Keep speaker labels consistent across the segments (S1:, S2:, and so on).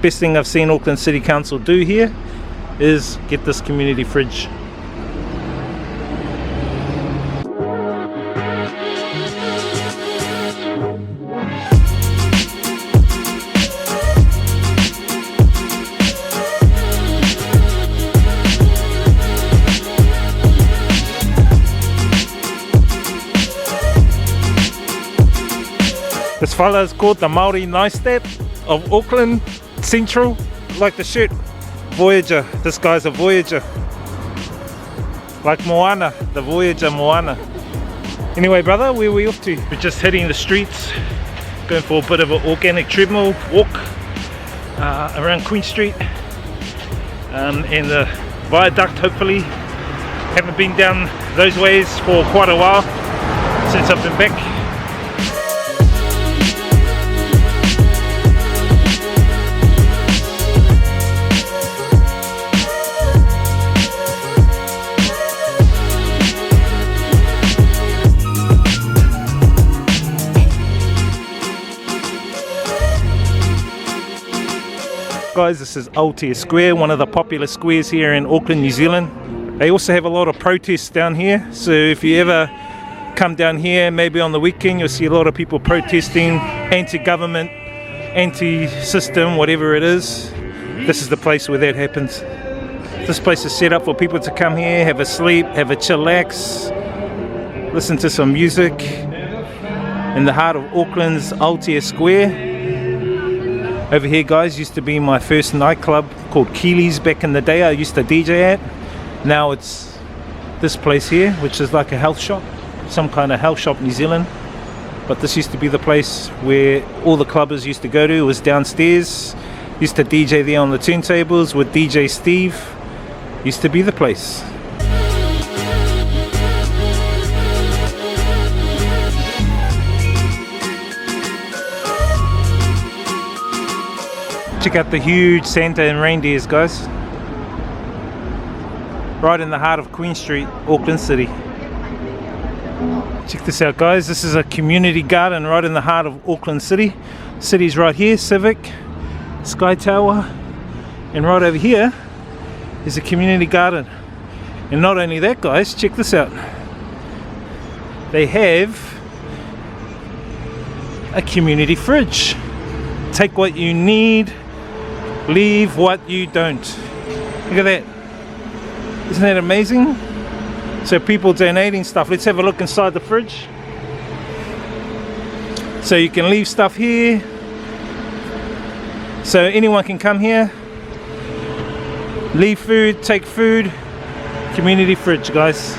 S1: best thing I've seen Auckland City Council do here is get this community fridge. This fella is called the Māori Neistat of Auckland Central, like the shirt, Voyager. This guy's a Voyager, like Moana, the Voyager Moana. Anyway brother, where are we off to? We're just hitting the streets, going for a bit of an organic treadmill walk around Queen Street and the viaduct. Hopefully, haven't been down those ways for quite a while since I've been back. Guys, this is Aotea Square, one of the popular squares here in Auckland, New Zealand. They also have a lot of protests down here, so if you ever come down here, maybe on the weekend, you'll see a lot of people protesting, anti-government, anti-system, whatever it is. This is the place where that happens. This place is set up for people to come here, have a sleep, have a chillax, listen to some music in the heart of Auckland's Aotea Square. Over here, guys, used to be my first nightclub called Keely's back in the day. I used to DJ at. Now it's this place here, which is like a health shop, some kind of health shop, New Zealand. But this used to be the place where all the clubbers used to go to. It was downstairs. Used to DJ there on the turntables with DJ Steve. Used to be the place. Check out the huge Santa and reindeers, guys. Right in the heart of Queen Street, Auckland City. Check this out, guys. This is a community garden right in the heart of Auckland City. City's right here, Civic, Sky Tower, and right over here is a community garden. And not only that, guys, check this out. They have a community fridge. Take what you need, leave what you don't. Look at that. Isn't that amazing? So people donating stuff. Let's have a look inside the fridge. So you can leave stuff here. So anyone can come here, leave food, take food. Community fridge, guys.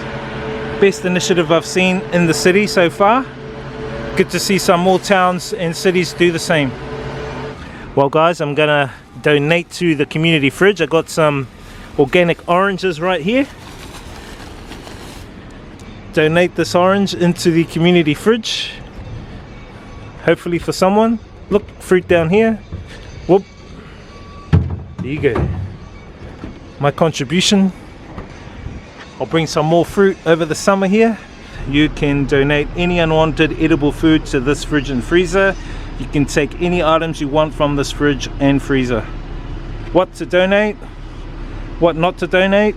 S1: Best initiative I've seen in the city so far. Good to see some more towns and cities do the same. Well guys, I'm gonna donate to the community fridge. I got some organic oranges right here. Donate this orange into the community fridge, hopefully for someone. Look, fruit down here. Whoop, there you go. My contribution. I'll bring some more fruit over the summer here. You can donate any unwanted edible food to this fridge and freezer. You can take any items you want from this fridge and freezer. What to donate, what not to donate.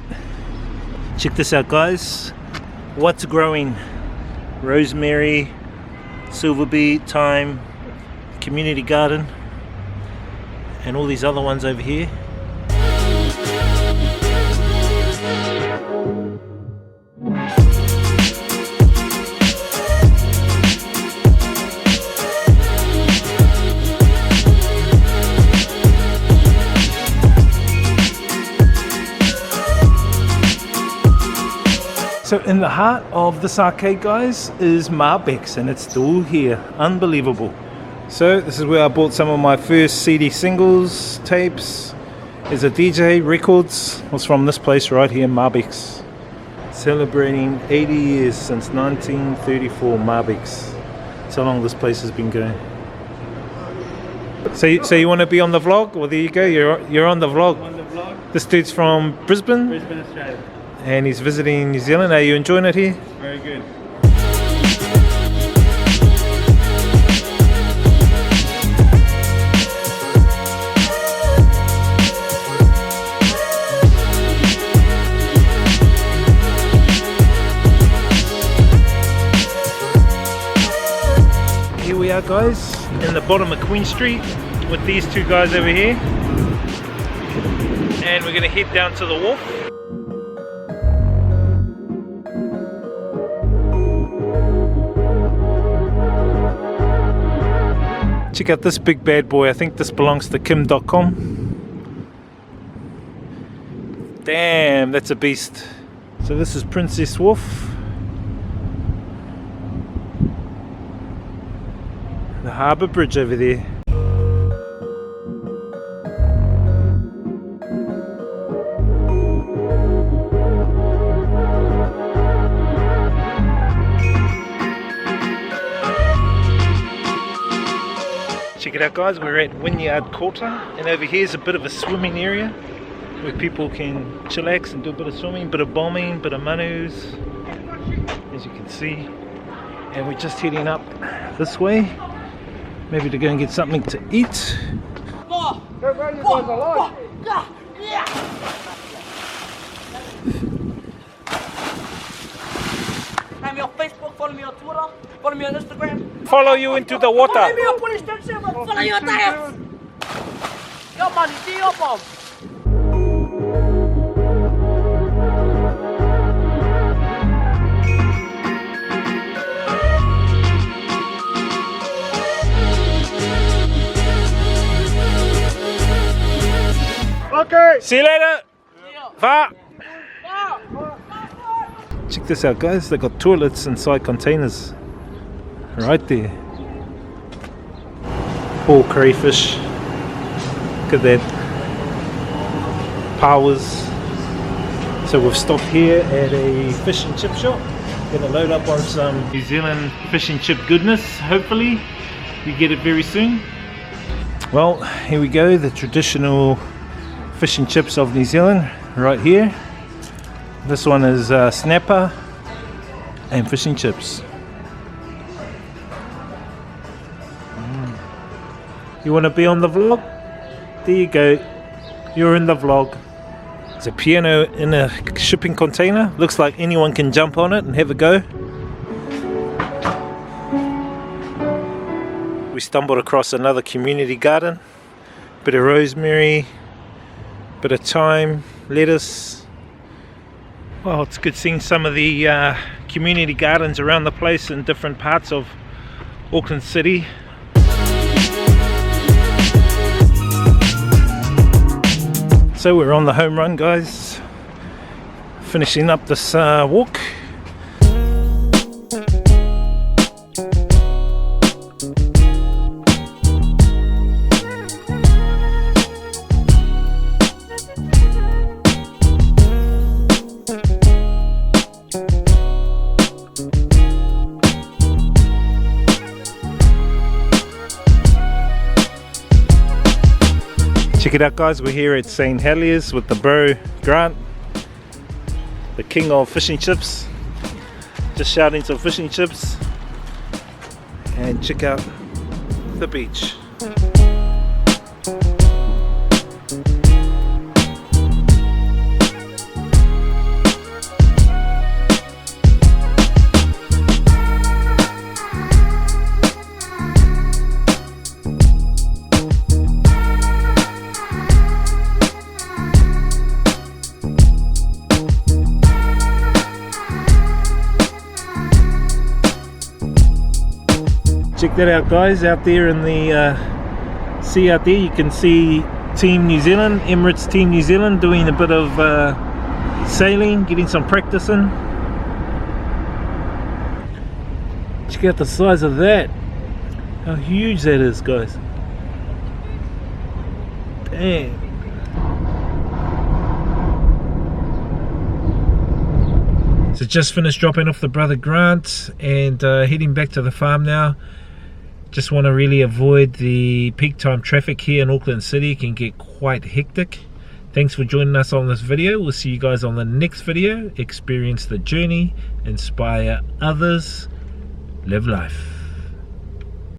S1: Check this out, guys. What's growing? Rosemary, silver beet, thyme, community garden, and all these other ones over here. So in the heart of this arcade, guys, is Marbex, and it's still here. Unbelievable. So this is where I bought some of my first CD singles, tapes. There's a DJ records. It was from this place right here, Marbex. Celebrating 80 years since 1934, Marbex. That's how long this place has been going. So you want to be on the vlog? Well, there you go. You're on the vlog.
S2: On the vlog.
S1: This dude's from Brisbane.
S2: Brisbane, Australia.
S1: And he's visiting New Zealand. Are you enjoying it here?
S2: Very good.
S1: out guys, in the bottom of Queen Street with these two guys over here, and we're going to head down to the wharf. Check out this big bad boy. I think this belongs to Kim.com. Damn, that's a beast. So this is Princess Wharf. The harbour bridge over there. Check it out guys, we're at Wynyard Quarter, and over here is a bit of a swimming area where people can chillax and do a bit of swimming, bit of bombing, bit of manus, as you can see. And we're just heading up this way, maybe to go and get something to eat.
S2: Follow me on Facebook, follow me on Twitter, follow me on Instagram.
S1: Follow you into the water.
S2: Follow me on police station, follow your tires. Yo, man, see your bomb.
S1: Okay. See you later. Va. Check this out guys, they got toilets inside containers. Right there. All crayfish. Look at that. Powers. So we've stopped here at a fish and chip shop. Gonna load up on some New Zealand fish and chip goodness. Hopefully we get it very soon. Well, here we go, the traditional fish and chips of New Zealand right here. This one is snapper and fish and chips. You want to be on the vlog? There you go, you're in the vlog. There's a piano in a shipping container. Looks like anyone can jump on it and have a go. We stumbled across another community garden. Bit of rosemary, bit of thyme, lettuce. Well, it's good seeing some of the community gardens around the place in different parts of Auckland City. So we're on the home run guys, finishing up this walk. Check it out guys, we're here at St. Heliers with the bro Grant, the king of fish and chips. Just shouting some fish and chips, and check out the beach. Check that out guys, out there in the sea out there you can see Team New Zealand, Emirates Team New Zealand doing a bit of sailing, getting some practice in. Check out the size of that, how huge that is guys. Damn. So just finished dropping off the brother Grant and heading back to the farm now. Just want to really avoid the peak time traffic here in Auckland City. It can get quite hectic. Thanks for joining us on this video. We'll see you guys on the next video. Experience the journey, inspire others, live life.